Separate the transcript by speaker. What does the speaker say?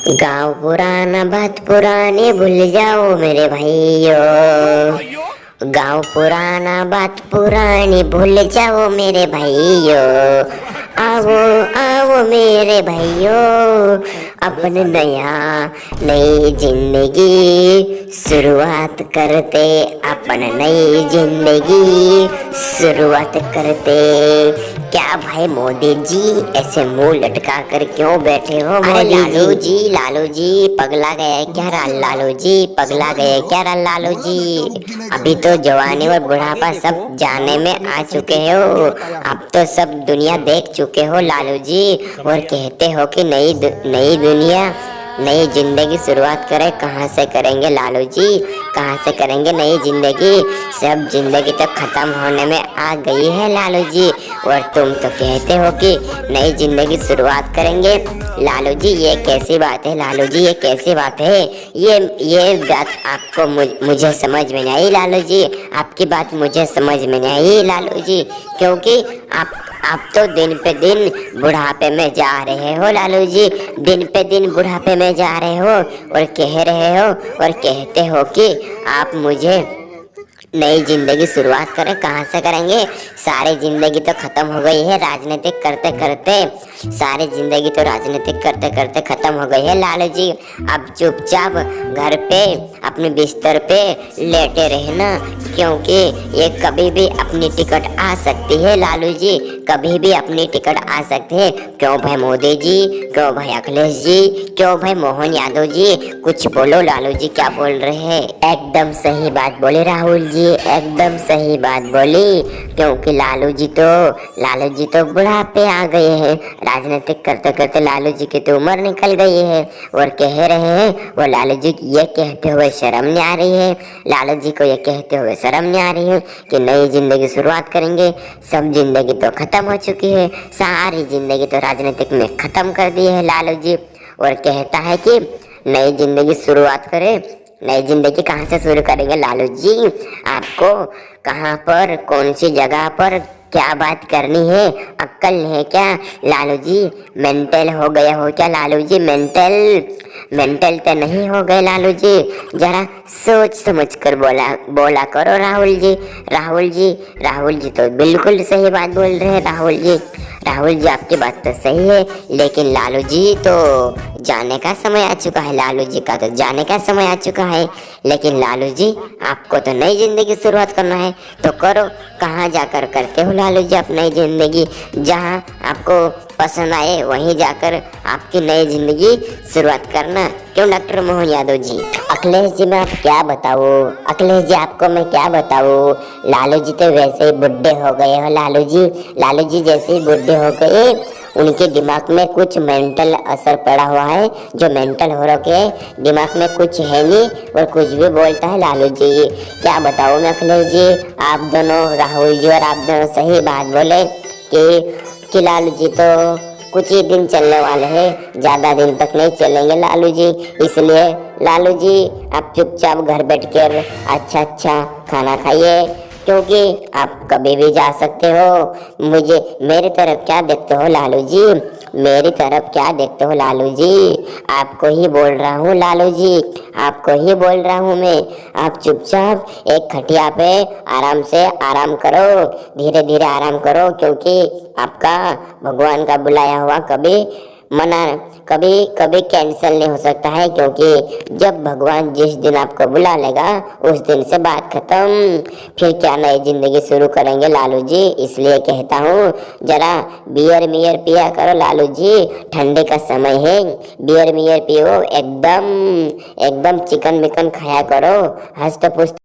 Speaker 1: गाँव पुराना बात पुरानी भूल जाओ मेरे भाइयों। गाँव पुराना बात पुरानी भूल जाओ मेरे भाइयों। आओ आओ मेरे भाइयों, अपन नई जिंदगी शुरुआत करते, अपन नई जिंदगी शुरुआत करते। क्या भाई मोदी जी ऐसे मुंह लटका कर क्यों बैठे हो? लालू जी पगला गए क्या? लालू जी पगला गए क्या? लालू जी अभी तो जवानी और बुढ़ापा सब जाने में आ चुके हो। अब तो सब दुनिया देख चुके हो लालू जी, और कहते हो कि नई दुनिया नई जिंदगी शुरुआत करें। कहाँ से करेंगे लालू जी? कहाँ से करेंगे नई जिंदगी? सब जिंदगी तो खत्म होने में आ गई है लालू जी, और तुम तो कहते हो कि नई जिंदगी शुरुआत करेंगे। लालू जी ये कैसी बात है? लालू जी ये कैसी बात है? ये बात आपको मुझे समझ में नहीं आई लालू जी। आपकी बात मुझे समझ में नहीं आई लालू जी, क्योंकि आप तो दिन पे दिन बुढ़ापे में जा रहे हो लालू जी। दिन पे दिन बुढ़ापे में जा रहे हो और कह रहे हो और कहते हो कि आप मुझे नई जिंदगी शुरुआत करें। कहाँ से करेंगे? सारी जिंदगी तो खत्म हो गई है राजनीतिक करते करते। सारी जिंदगी तो राजनीतिक करते करते खत्म हो गई है लालू जी। अब चुपचाप घर पे अपने बिस्तर पे लेटे रहना, क्योंकि ये कभी भी अपनी टिकट आ सकती है लालू जी। कभी भी अपनी टिकट आ सकती है। क्यों भाई मोदी जी? क्यों भाई अखिलेश जी? क्यों भाई मोहन यादव जी? कुछ बोलो लालू जी, क्या बोल रहे हैं? एकदम सही बात बोले राहुल जी, एकदम सही बात बोली। क्योंकि लालू जी तो बुढ़ापे आ गए हैं। राजनीतिक करते करते लालू जी की तो उम्र निकल गई है, और कह रहे हैं वो लालू जी ये कहते हुए शर्म नहीं आ रही है। लालू जी को ये कहते हुए शर्म नहीं आ रही है कि नई जिंदगी शुरुआत करेंगे। सब जिंदगी तो खत्म हो चुकी है, सारी जिंदगी तो राजनीतिक में खत्म कर दी है लालू जी, और कहता है कि नई जिंदगी शुरुआत करें। नई जिंदगी कहाँ से शुरू करेंगे लालू जी? आपको कहाँ पर, कौन सी जगह पर क्या बात करनी है? अक्ल है क्या लालू जी? मेंटल हो गया हो क्या लालू जी? मेंटल तो नहीं हो गए लालू जी। जरा सोच समझ कर बोला करो राहुल जी तो बिल्कुल सही बात बोल रहे हैं राहुल जी आपकी बात तो सही है, लेकिन लालू जी तो जाने का समय आ चुका है। लालू जी का तो जाने का समय आ चुका है, लेकिन लालू जी आपको तो नई जिंदगी शुरुआत करना है, तो करो। कहाँ जाकर करते हो लालू जी आप नई जिंदगी? जहाँ आपको पसंद आए वहीं जाकर आपकी नई जिंदगी शुरुआत करना। क्यों डॉक्टर मोहन यादव जी? अखिलेश जी मैं आप क्या बताऊँ? अखिलेश जी आपको मैं क्या बताऊँ? लालू जी तो वैसे ही बुढ़े हो गए हो लालू जी जैसे ही बुढ़े हो गए, उनके दिमाग में कुछ मेंटल असर पड़ा हुआ है। जो मेंटल हो रखे दिमाग में कुछ है नहीं, और कुछ भी बोलता है लालू जी। क्या बताऊँ मैं अखिलेश जी? आप दोनों राहुल जी और आप दोनों सही बात बोले कि लालू जी तो कुछ ही दिन चलने वाले हैं, ज़्यादा दिन तक नहीं चलेंगे लालू जी। इसलिए लालू जी आप चुपचाप घर बैठकर अच्छा खाना खाइए, क्योंकि आप कभी भी जा सकते हो। मेरी तरफ क्या देखते हो लालू जी? मेरी तरफ क्या देखते हो लालू जी? आपको ही बोल रहा हूँ लालू जी, आपको ही बोल रहा हूँ मैं। आप चुपचाप एक खटिया पे आराम से आराम करो, धीरे धीरे आराम करो, क्योंकि आपका भगवान का बुलाया हुआ कभी कैंसिल नहीं हो सकता है। क्योंकि जब भगवान जिस दिन आपको बुला लेगा उस दिन से बात खत्म। फिर क्या नई जिंदगी शुरू करेंगे लालू जी? इसलिए कहता हूँ जरा बियर पिया करो लालू जी, ठंडे का समय है। बियर पियो, एकदम चिकन खाया करो, हस्त पुस्त